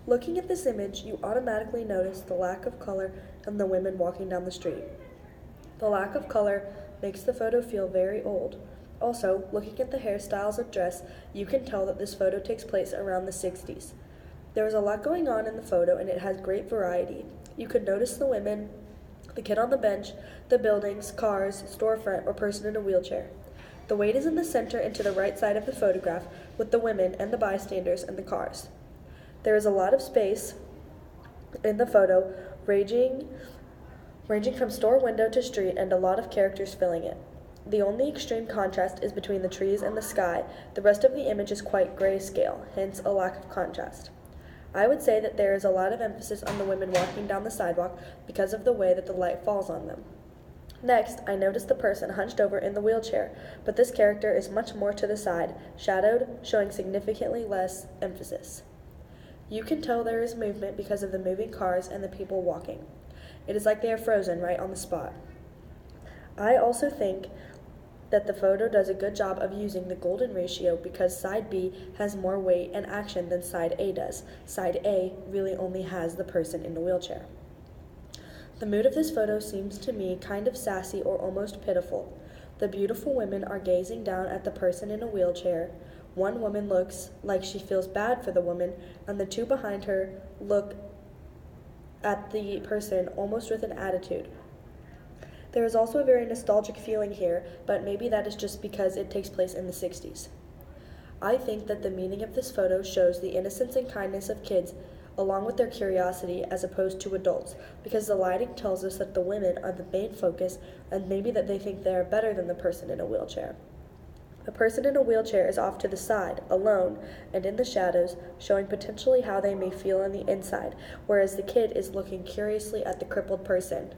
Looking at this image, you automatically notice the lack of color in the women walking down the street. The lack of color makes the photo feel very old. Also, looking at the hairstyles and dress, you can tell that this photo takes place around the 60s. There is a lot going on in the photo and it has great variety. You could notice the women, the kid on the bench, the buildings, cars, storefront, or person in a wheelchair. The weight is in the center and to the right side of the photograph with the women and the bystanders and the cars. There is a lot of space in the photo, ranging from store window to street, and a lot of characters filling it. The only extreme contrast is between the trees and the sky. The rest of the image is quite grayscale, hence a lack of contrast. I would say that there is a lot of emphasis on the women walking down the sidewalk because of the way that the light falls on them. Next, I noticed the person hunched over in the wheelchair, but this character is much more to the side, shadowed, showing significantly less emphasis. You can tell there is movement because of the moving cars and the people walking. It is like they are frozen right on the spot. I also think that the photo does a good job of using the golden ratio because side B has more weight and action than side A does. Side A really only has the person in the wheelchair. The mood of this photo seems to me kind of sassy or almost pitiful. The beautiful women are gazing down at the person in a wheelchair. One woman looks like she feels bad for the woman, and the two behind her look at the person almost with an attitude. There is also a very nostalgic feeling here, but maybe that is just because it takes place in the 60s. I think that the meaning of this photo shows the innocence and kindness of kids along with their curiosity as opposed to adults, because the lighting tells us that the women are the main focus and maybe that they think they are better than the person in a wheelchair. The person in a wheelchair is off to the side, alone, and in the shadows, showing potentially how they may feel on the inside, whereas the kid is looking curiously at the crippled person.